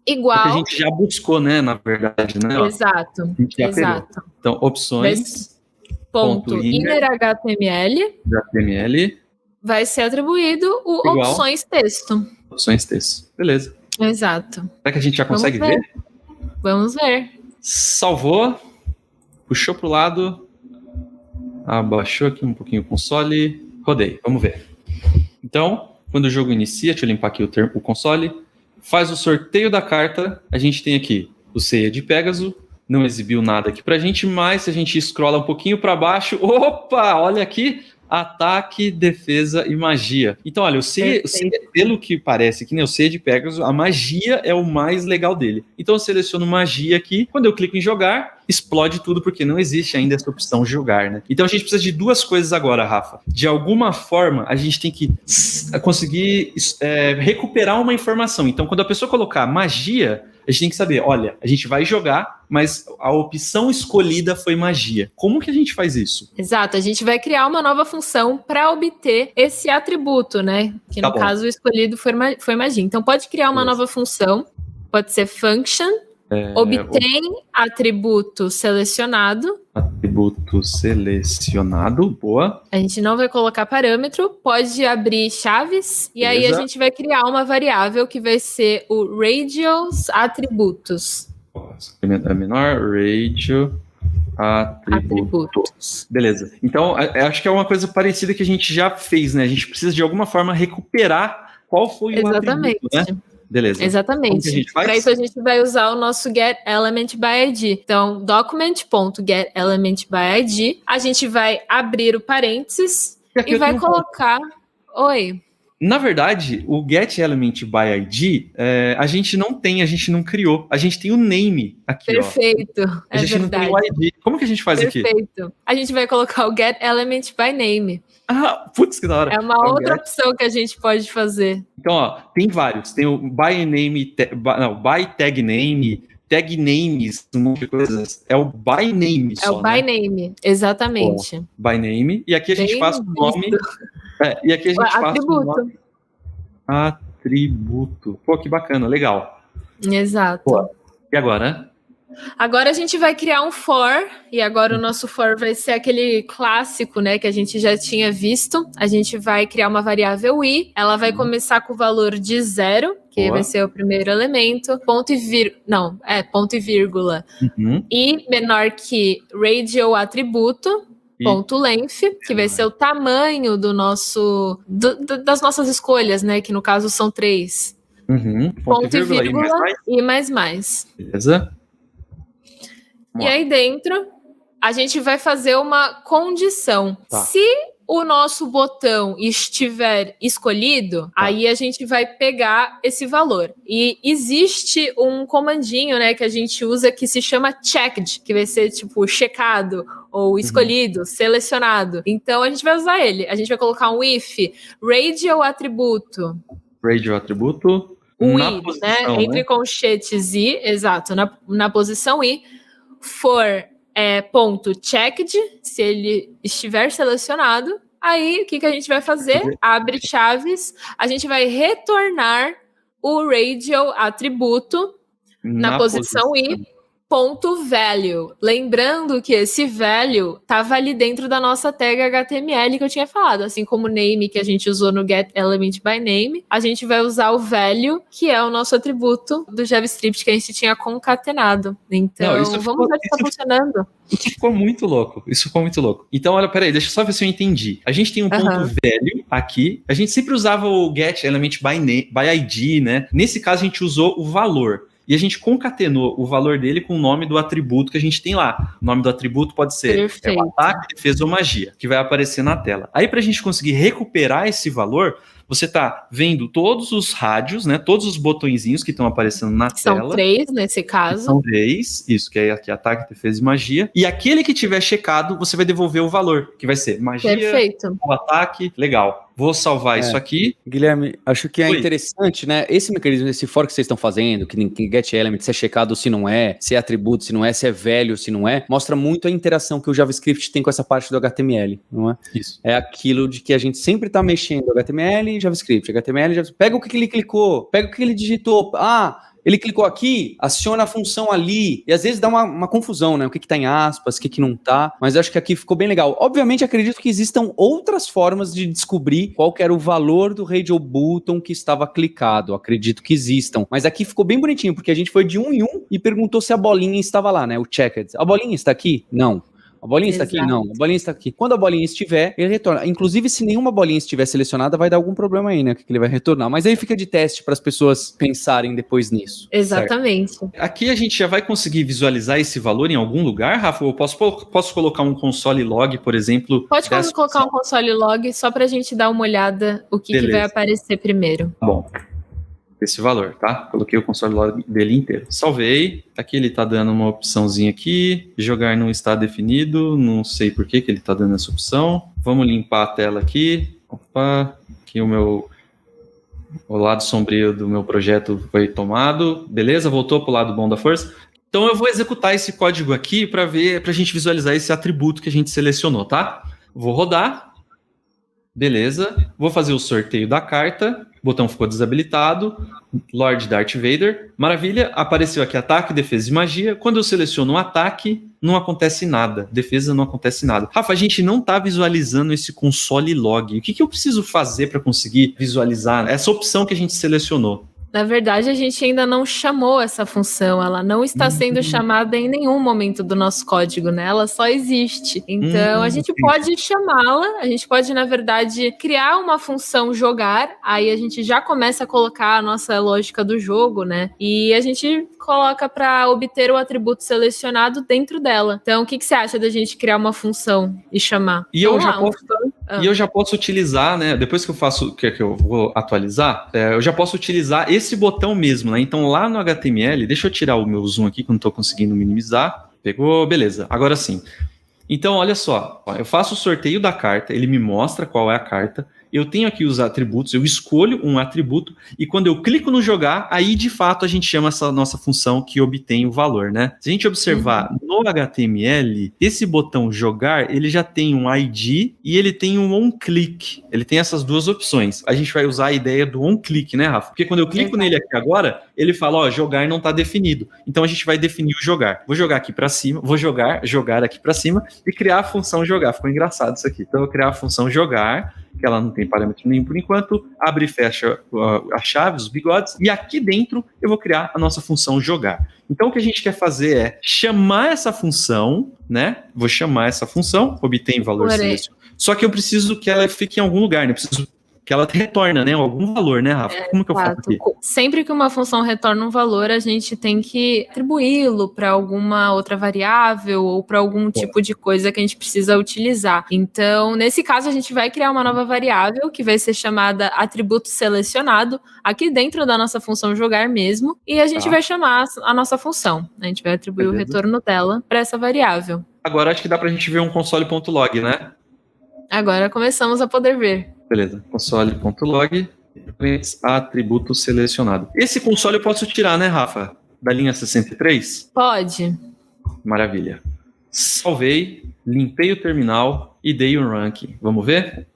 Igual. Porque a gente já buscou, né? Na verdade, né? Exato. Exato. Então, opções. Ponto inner HTML. Vai ser atribuído o igual. Opções texto. Opções texto. Beleza. Exato. Será que a gente já consegue ver? Vamos ver. Salvou. Puxou para o lado. Abaixou aqui um pouquinho o console. Rodei. Vamos ver. Então, quando o jogo inicia, deixa eu limpar aqui o console. Faz o sorteio da carta. A gente tem aqui o Ceia de Pégaso. Não exibiu nada aqui pra gente, mas se a gente scrolla um pouquinho para baixo. Opa! Olha aqui. Ataque, defesa e magia. Então, olha, o C, pelo que parece que nem o C de Pegasus, a magia é o mais legal dele. Então, eu seleciono magia aqui. Quando eu clico em jogar, explode tudo, porque não existe ainda essa opção de jogar, né? Então, a gente precisa de duas coisas agora, Rafa. De alguma forma, a gente tem que conseguir recuperar uma informação. Então, quando a pessoa colocar magia, a gente tem que saber, olha, a gente vai jogar, mas a opção escolhida foi magia. Como que a gente faz isso? Exato, a gente vai criar uma nova função para obter esse atributo, né? Que no caso o escolhido foi magia. Então pode criar uma nova função, pode ser function, obtém atributo selecionado. Atributo selecionado, boa. A gente não vai colocar parâmetro, pode abrir chaves, e aí a gente vai criar uma variável que vai ser o radius atributos. É menor, radio atributos. Beleza. Então, acho que é uma coisa parecida que a gente já fez, né? A gente precisa de alguma forma recuperar qual foi o atributo, né? Beleza. Exatamente. Para isso a gente vai usar o nosso getElementById. Então, document.getElementById. A gente vai abrir o parênteses e vai colocar... Oi. Na verdade, o getElementById, a gente não criou. A gente tem o name aqui, Perfeito. A gente não tem o ID. Como que a gente faz aqui? Perfeito. A gente vai colocar o getElementByName. Ah, putz, que da hora. É uma outra opção que a gente pode fazer. Então, ó, tem vários. Tem o byTagName, tag names, um monte de coisas. É o byname só, É o byname, exatamente. Byname. E aqui a gente passa o nome... e aqui a gente passa o nome... Atributo. Pô, que bacana, legal. Exato. Pô, e agora? Agora a gente vai criar um for, e agora o nosso for vai ser aquele clássico, né, que a gente já tinha visto. A gente vai criar uma variável i, ela vai começar com o valor de 0, que vai ser o primeiro elemento, ponto e vírgula. E menor que radial atributo, ponto length, que vai ser o tamanho do nosso, das nossas escolhas, né, que no caso são 3. Ponto e vírgula e mais. Beleza. E aí dentro, a gente vai fazer uma condição. Se o nosso botão estiver escolhido, aí a gente vai pegar esse valor. E existe um comandinho, né, que a gente usa que se chama checked, que vai ser tipo checado, ou escolhido, selecionado. Então a gente vai usar ele. A gente vai colocar um if radial atributo. Radial atributo. O Na I, posição, né? Entre né? colchetes I, exato, na posição I, for ponto checked, se ele estiver selecionado, aí o que a gente vai fazer? Abre chaves, a gente vai retornar o radial atributo na posição I, ponto value. Lembrando que esse value estava ali dentro da nossa tag HTML que eu tinha falado, assim como o name que a gente usou no get element by name, a gente vai usar o value, que é o nosso atributo do JavaScript que a gente tinha concatenado. Então, vamos ver se está funcionando. Isso ficou muito louco. Então, olha, peraí, deixa eu só ver se eu entendi. A gente tem um ponto value aqui. A gente sempre usava o get element by ID, né? Nesse caso, a gente usou o valor. E a gente concatenou o valor dele com o nome do atributo que a gente tem lá. O nome do atributo pode ser o ataque, defesa ou magia, que vai aparecer na tela. Aí, para a gente conseguir recuperar esse valor, você está vendo todos os rádios, né? Todos os botõezinhos que estão aparecendo na tela. São 3 nesse caso. São 3, isso, que é aqui ataque, defesa e magia. E aquele que tiver checado, você vai devolver o valor, que vai ser magia, perfeito, o ataque, legal. Vou salvar isso aqui. Guilherme, acho que é interessante, né? Esse mecanismo, esse for que vocês estão fazendo, que get element, se é checado, se não é, se é atributo, se não é, se é velho, se não é, mostra muito a interação que o JavaScript tem com essa parte do HTML, não é? Isso. É aquilo de que a gente sempre está mexendo HTML e JavaScript, JavaScript. Pega o que ele clicou, pega o que ele digitou. Ele clicou aqui, aciona a função ali, e às vezes dá uma confusão, né? O que tá em aspas, o que não tá, mas acho que aqui ficou bem legal. Obviamente, acredito que existam outras formas de descobrir qual que era o valor do radial button que estava clicado, acredito que existam, mas aqui ficou bem bonitinho, porque a gente foi de um em um e perguntou se a bolinha estava lá, né? O checked. A bolinha está aqui? Não. A bolinha está aqui? Não. A bolinha está aqui. Quando a bolinha estiver, ele retorna. Inclusive, se nenhuma bolinha estiver selecionada, vai dar algum problema aí, né? Que ele vai retornar. Mas aí fica de teste para as pessoas pensarem depois nisso. Exatamente. Certo? Aqui a gente já vai conseguir visualizar esse valor em algum lugar, Rafa? Ou posso colocar um console log, por exemplo? Pode colocar um console log só para a gente dar uma olhada o que vai aparecer primeiro. Bom. Esse valor, tá? Coloquei o console log dele inteiro. Salvei. Aqui ele tá dando uma opçãozinha aqui. Jogar não está definido. Não sei por que ele tá dando essa opção. Vamos limpar a tela aqui. Opa. Aqui o lado sombrio do meu projeto foi tomado. Beleza? Voltou pro lado bom da força. Então eu vou executar esse código aqui pra gente visualizar esse atributo que a gente selecionou, tá? Vou rodar. Beleza. Vou fazer o sorteio da carta. O botão ficou desabilitado. Lord Darth Vader. Maravilha. Apareceu aqui ataque, defesa e magia. Quando eu seleciono um ataque, não acontece nada. Defesa, não acontece nada. Rafa, a gente não está visualizando esse console log. O que eu preciso fazer para conseguir visualizar essa opção que a gente selecionou? Na verdade, a gente ainda não chamou essa função, ela não está sendo chamada em nenhum momento do nosso código, né? Ela só existe. Então, a gente pode chamá-la, a gente pode, na verdade, criar uma função jogar, aí a gente já começa a colocar a nossa lógica do jogo, né? E a gente coloca para obter o atributo selecionado dentro dela. Então, o que você acha da gente criar uma função e chamar? E eu já posso utilizar, né? Depois que eu faço, que eu vou atualizar, eu já posso utilizar esse botão mesmo, né? Então lá no HTML, deixa eu tirar o meu zoom aqui que eu não estou conseguindo minimizar. Pegou, beleza. Agora sim. Então, olha só, eu faço o sorteio da carta, ele me mostra qual é a carta. Eu tenho aqui os atributos, eu escolho um atributo e quando eu clico no jogar, aí de fato a gente chama essa nossa função que obtém o valor, né? Se a gente observar no HTML, esse botão jogar, ele já tem um ID e ele tem um onClick. Ele tem essas duas opções. A gente vai usar a ideia do onClick, né, Rafa? Porque quando eu clico nele aqui agora, ele fala, ó, jogar não está definido. Então a gente vai definir o jogar. Vou jogar aqui para cima, vou jogar aqui para cima e criar a função jogar. Ficou engraçado isso aqui. Então eu vou criar a função jogar, que ela não tem parâmetro nenhum por enquanto, abre e fecha a chave, os bigodes, e aqui dentro eu vou criar a nossa função jogar. Então o que a gente quer fazer é chamar essa função, né? Vou chamar essa função, obtém valor selecionado. Só que eu preciso que ela fique em algum lugar, né? Preciso que ela retorna, né? Algum valor, né, Rafa? Como que eu faço aqui? Sempre que uma função retorna um valor, a gente tem que atribuí-lo para alguma outra variável ou para algum tipo de coisa que a gente precisa utilizar. Então, nesse caso, a gente vai criar uma nova variável que vai ser chamada atributo selecionado aqui dentro da nossa função jogar mesmo, e a gente vai chamar a nossa função. A gente vai atribuir o retorno dela para essa variável. Agora acho que dá para a gente ver um console.log, né? Agora começamos a poder ver. Beleza, console.log. atributo selecionado. Esse console eu posso tirar, né, Rafa? Da linha 63? Pode. Maravilha. Salvei, limpei o terminal e dei um ranking. Vamos ver?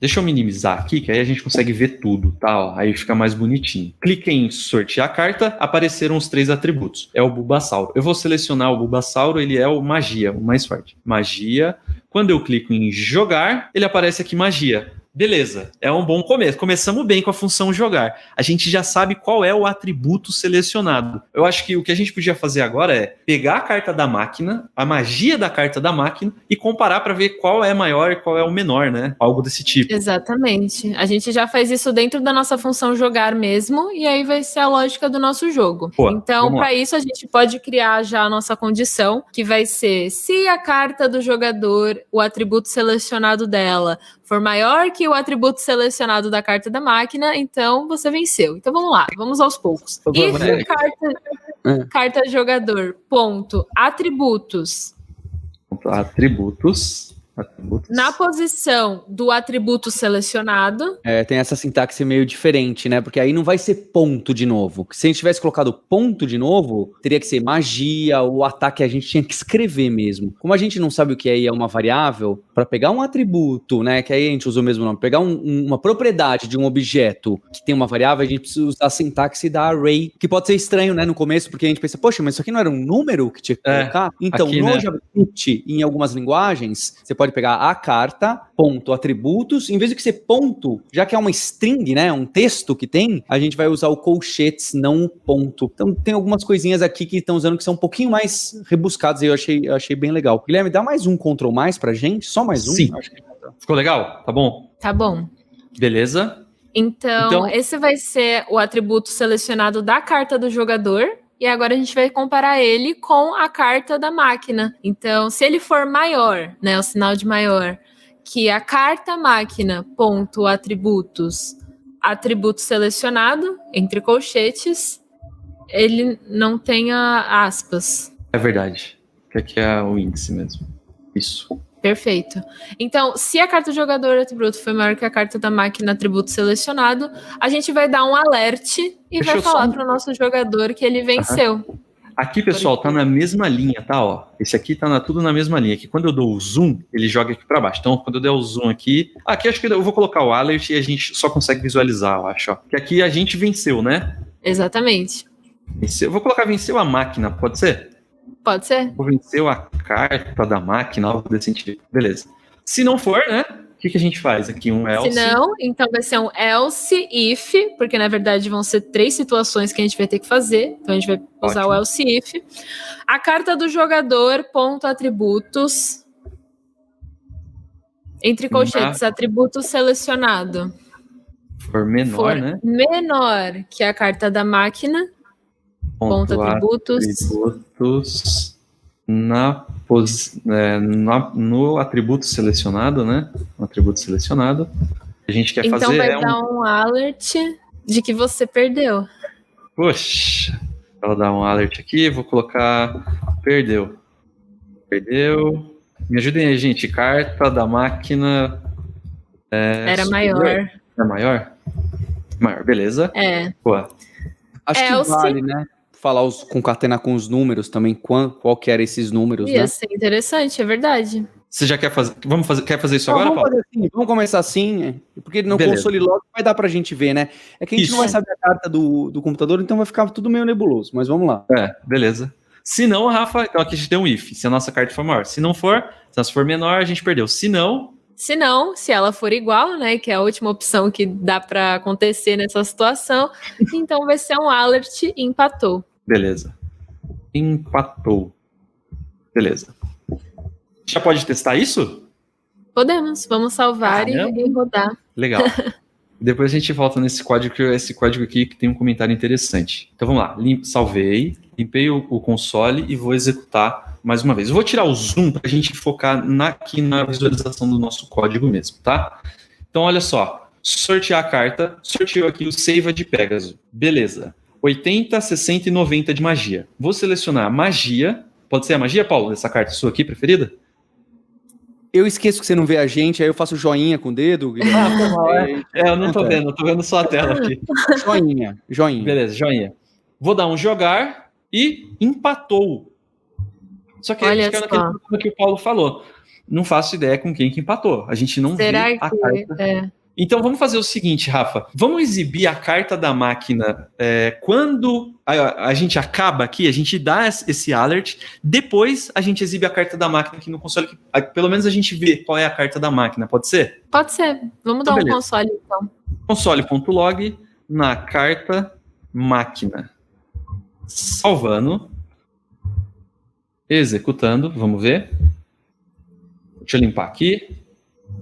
Deixa eu minimizar aqui, que aí a gente consegue ver tudo, tá? Ó, aí fica mais bonitinho. Cliquei em sortear a carta, apareceram os 3 atributos. É o Bulbasauro. Eu vou selecionar o Bulbasauro, ele é o Magia, o mais forte. Magia. Quando eu clico em jogar, ele aparece aqui Magia. Beleza, é um bom começo. Começamos bem com a função jogar. A gente já sabe qual é o atributo selecionado. Eu acho que o que a gente podia fazer agora é pegar a carta da máquina, a magia da carta da máquina e comparar para ver qual é maior e qual é o menor, né? Algo desse tipo. Exatamente. A gente já faz isso dentro da nossa função jogar mesmo, e aí vai ser a lógica do nosso jogo. Pô, então, para isso, a gente pode criar já a nossa condição, que vai ser: se a carta do jogador, o atributo selecionado dela, for maior que o atributo selecionado da carta da máquina, então você venceu. Então vamos lá, vamos aos poucos. Carta jogador, ponto, atributos. Atributos. Na posição do atributo selecionado. Tem essa sintaxe meio diferente, né? Porque aí não vai ser ponto de novo. Se a gente tivesse colocado ponto de novo, teria que ser magia, o ataque a gente tinha que escrever mesmo. Como a gente não sabe o que é uma variável, para pegar um atributo, né? Que aí a gente usa o mesmo nome, pegar uma propriedade de um objeto que tem uma variável, a gente precisa usar a sintaxe da array, que pode ser estranho, né? No começo, porque a gente pensa, poxa, mas isso aqui não era um número que tinha que colocar? Então, aqui, no né? JavaScript, em algumas linguagens, você pode pegar a carta, ponto, atributos, em vez de que ser ponto, já que é uma string, né, um texto que tem, a gente vai usar o colchetes, não o ponto. Então tem algumas coisinhas aqui que estão usando que são um pouquinho mais rebuscadas e eu achei bem legal. Guilherme, dá mais um Ctrl mais pra gente? Só mais um? Sim. Ficou legal? Tá bom? Tá bom. Beleza. Então, esse vai ser o atributo selecionado da carta do jogador. E agora a gente vai comparar ele com a carta da máquina. Então, se ele for maior, né, o sinal de maior, que a carta máquina, ponto, atributos, atributo selecionado, entre colchetes, ele não tenha aspas. É verdade. Que aqui é o índice mesmo. Isso. Perfeito. Então, se a carta do jogador atributo foi maior que a carta da máquina atributo selecionado, a gente vai dar um alert e vai falar para o nosso jogador que ele venceu. Aqui, pessoal, tá na mesma linha, tá? Ó, esse aqui tá tudo na mesma linha. Que quando eu dou o zoom, ele joga aqui para baixo. Então, quando eu der o zoom aqui acho que eu vou colocar o alert e a gente só consegue visualizar, eu acho. Ó. Que aqui a gente venceu, né? Exatamente. Eu vou colocar venceu a máquina, pode ser? Pode ser. Venceu a carta da máquina, algo desse sentido. Beleza. Se não for, né? O que a gente faz aqui? Um else. Se não, então vai ser um else if, porque na verdade vão ser 3 situações que a gente vai ter que fazer. Então a gente vai usar o else if. A carta do jogador, ponto, atributos. Entre colchetes, atributo selecionado. For menor, né? Menor que a carta da máquina. Ponto atributos no atributo selecionado, né? No atributo selecionado. A gente quer então fazer. Então vai dar um alert de que você perdeu. Poxa, ela dá um alert aqui, vou colocar perdeu. Perdeu. Me ajudem aí, gente. Carta da máquina. Era maior. É maior? Maior, beleza. Pô. Acho que vale, né? Falar concatenar com os números também, qual que eram esses números, Ia ser interessante, é verdade. Você já quer fazer? Quer fazer isso agora, Paulo? Vamos começar assim, porque no console log vai dar pra gente ver, né? É que a gente não vai saber a carta do computador, então vai ficar tudo meio nebuloso, mas vamos lá. Beleza. Se não, Rafa, então aqui a gente tem um if, se a nossa carta for maior. Se não for, se for menor, a gente perdeu. Se não, se ela for igual, né, que é a última opção que dá para acontecer nessa situação, então vai ser um alert e empatou. Beleza. Empatou. Beleza. Já pode testar isso? Podemos. Vamos salvar e rodar. Legal. Depois a gente volta nesse código, esse código aqui que tem um comentário interessante. Então vamos lá. Salvei, limpei o console e vou executar mais uma vez. Eu vou tirar o zoom para a gente focar aqui na visualização do nosso código mesmo, tá? Então olha só. Sortear a carta. Sorteou aqui o Seiva de Pégaso. Beleza. 80, 60 e 90 de magia. Vou selecionar magia. Pode ser a magia, Paulo, dessa carta sua aqui, preferida? Eu esqueço que você não vê a gente, aí eu faço joinha com o dedo. Eu não tô vendo, eu tô vendo só a tela aqui. Joinha. Beleza, joinha. Vou dar um jogar e empatou. Só que Olha naquele problema que o Paulo falou. Não faço ideia com quem que empatou. A gente não vê a carta. Então vamos fazer o seguinte, Rafa. Vamos exibir a carta da máquina quando a gente acaba aqui, a gente dá esse alert, depois a gente exibe a carta da máquina aqui no console. Pelo menos a gente vê qual é a carta da máquina, pode ser? Pode ser. Vamos dar um console, então. Console.log na carta máquina. Salvando. Executando, vamos ver. Deixa eu limpar aqui.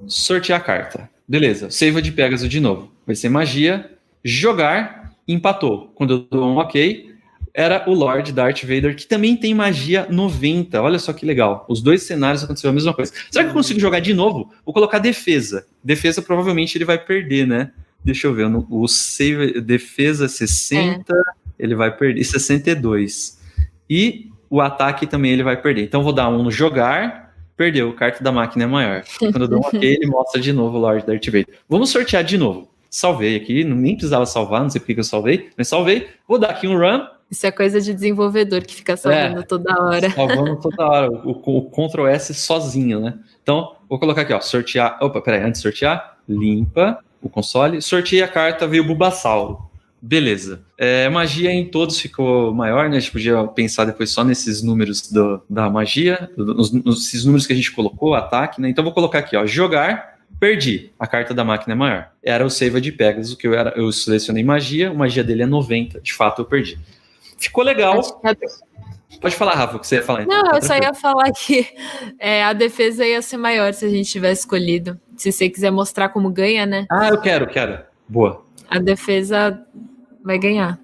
Sortear a carta. Beleza, save de Pegasus de novo. Vai ser magia, jogar, empatou. Quando eu dou um ok, era o Lord Darth Vader, que também tem magia 90. Olha só que legal. Os dois cenários aconteceram a mesma coisa. Será que eu consigo jogar de novo? Vou colocar defesa. Defesa provavelmente ele vai perder, né? Deixa eu ver. O save, defesa 60, ele vai perder. 62. E o ataque também ele vai perder. Então vou dar um no jogar. Perdeu, carta da máquina é maior. Quando eu dou um ok, ele mostra de novo o Lord Darth Vader. Vamos sortear de novo. Salvei aqui, nem precisava salvar, não sei porque eu salvei, mas salvei. Vou dar aqui um run. Isso é coisa de desenvolvedor que fica salvando toda hora. Salvando toda hora, o Ctrl S sozinho, né? Então, vou colocar aqui, ó, sortear. Opa, peraí, antes de sortear, limpa o console. Sorteei a carta, veio o Bulbasauro. Beleza. Magia em todos ficou maior, né? A gente podia pensar depois só nesses números da magia, esses números que a gente colocou, ataque, né? Então vou colocar aqui, ó, jogar, perdi. A carta da máquina é maior. Era o save de Pegasus, que eu selecionei magia, a magia dele é 90, de fato eu perdi. Ficou legal. Pode falar, Rafa, o que você ia falar. Não, eu só ia falar que a defesa ia ser maior se a gente tivesse escolhido. Se você quiser mostrar como ganha, né? Ah, eu quero. Boa. A defesa vai ganhar.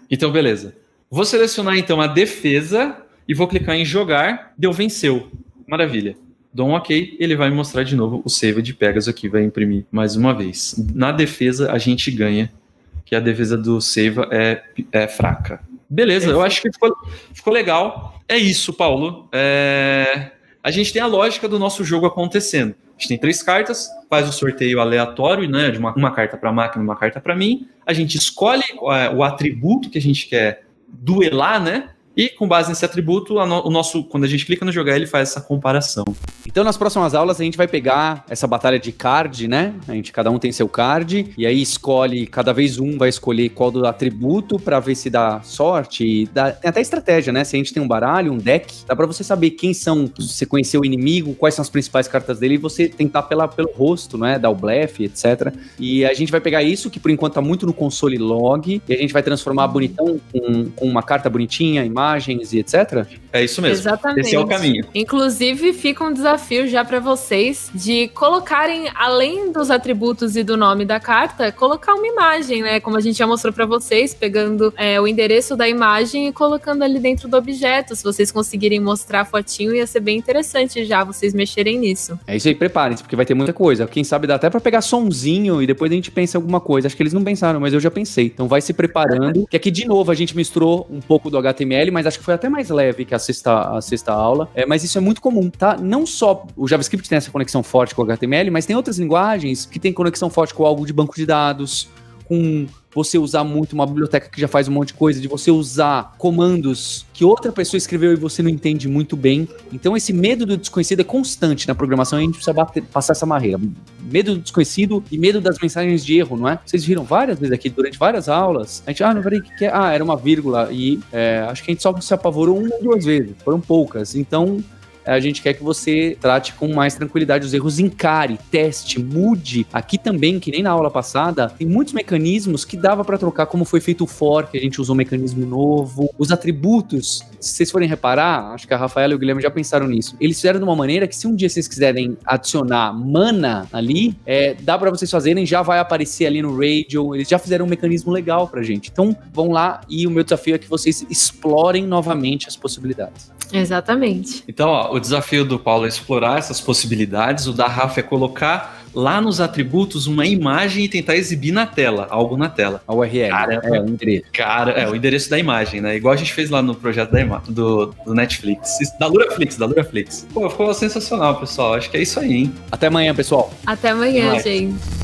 Então, beleza. Vou selecionar, então, a defesa e vou clicar em jogar. Deu venceu. Maravilha. Dou um ok, ele vai me mostrar de novo o save de Pegasus aqui, vai imprimir mais uma vez. Na defesa, a gente ganha, que a defesa do save é fraca. Beleza, eu acho que ficou legal. É isso, Paulo. A gente tem a lógica do nosso jogo acontecendo. A gente tem 3 cartas, faz o sorteio aleatório, né, de uma carta para a máquina, uma carta para mim. A gente escolhe o atributo que a gente quer duelar, né? E com base nesse atributo, quando a gente clica no jogar, ele faz essa comparação. Então, nas próximas aulas, a gente vai pegar essa batalha de card, né? Cada um tem seu card, e aí escolhe, cada vez um vai escolher qual do atributo pra ver se dá sorte. Tem até estratégia, né? Se a gente tem um baralho, um deck, dá pra você saber quem são, você conhecer o inimigo, quais são as principais cartas dele, e você tentar pelo rosto, né? Dar o blefe, etc. E a gente vai pegar isso, que por enquanto tá muito no console log, e a gente vai transformar bonitão com uma carta bonitinha, imagens e etc. É isso mesmo. Exatamente. Esse é o caminho. Inclusive, fica um desafio já para vocês de colocarem, além dos atributos e do nome da carta, colocar uma imagem, né? Como a gente já mostrou para vocês, pegando o endereço da imagem e colocando ali dentro do objeto. Se vocês conseguirem mostrar a fotinho, ia ser bem interessante já vocês mexerem nisso. É isso aí, preparem-se, porque vai ter muita coisa. Quem sabe dá até para pegar sonzinho e depois a gente pensa em alguma coisa. Acho que eles não pensaram, mas eu já pensei. Então vai se preparando, que aqui de novo a gente misturou um pouco do HTML, mas acho que foi até mais leve que a sexta aula. Mas isso é muito comum, tá? Não só o JavaScript tem essa conexão forte com o HTML, mas tem outras linguagens que tem conexão forte com algo de banco de dados, com você usar muito uma biblioteca que já faz um monte de coisa, de você usar comandos que outra pessoa escreveu e você não entende muito bem. Então esse medo do desconhecido é constante na programação e a gente precisa passar essa barreira. Medo do desconhecido e medo das mensagens de erro, não é? Vocês viram várias vezes aqui, durante várias aulas, a gente, não, peraí, o que é? Era uma vírgula e acho que a gente só se apavorou 1 ou 2 vezes, foram poucas. Então a gente quer que você trate com mais tranquilidade os erros, encare, teste, mude. Aqui também, que nem na aula passada, tem muitos mecanismos que dava para trocar, como foi feito o for, que a gente usou um mecanismo novo. Os atributos, se vocês forem reparar, acho que a Rafaela e o Guilherme já pensaram nisso. Eles fizeram de uma maneira que se um dia vocês quiserem adicionar mana ali, dá para vocês fazerem, já vai aparecer ali no radio. Eles já fizeram um mecanismo legal pra gente. Então, vão lá e o meu desafio é que vocês explorem novamente as possibilidades. Exatamente. Então, o desafio do Paulo é explorar essas possibilidades, o da Rafa é colocar lá nos atributos uma imagem e tentar exibir na tela, algo na tela. A URL. Cara, o endereço. Cara, o endereço da imagem, né? Igual a gente fez lá no projeto do Netflix. Da Luraflix. Pô, ficou sensacional, pessoal. Acho que é isso aí, hein? Até amanhã, pessoal. Até amanhã, Vai. gente.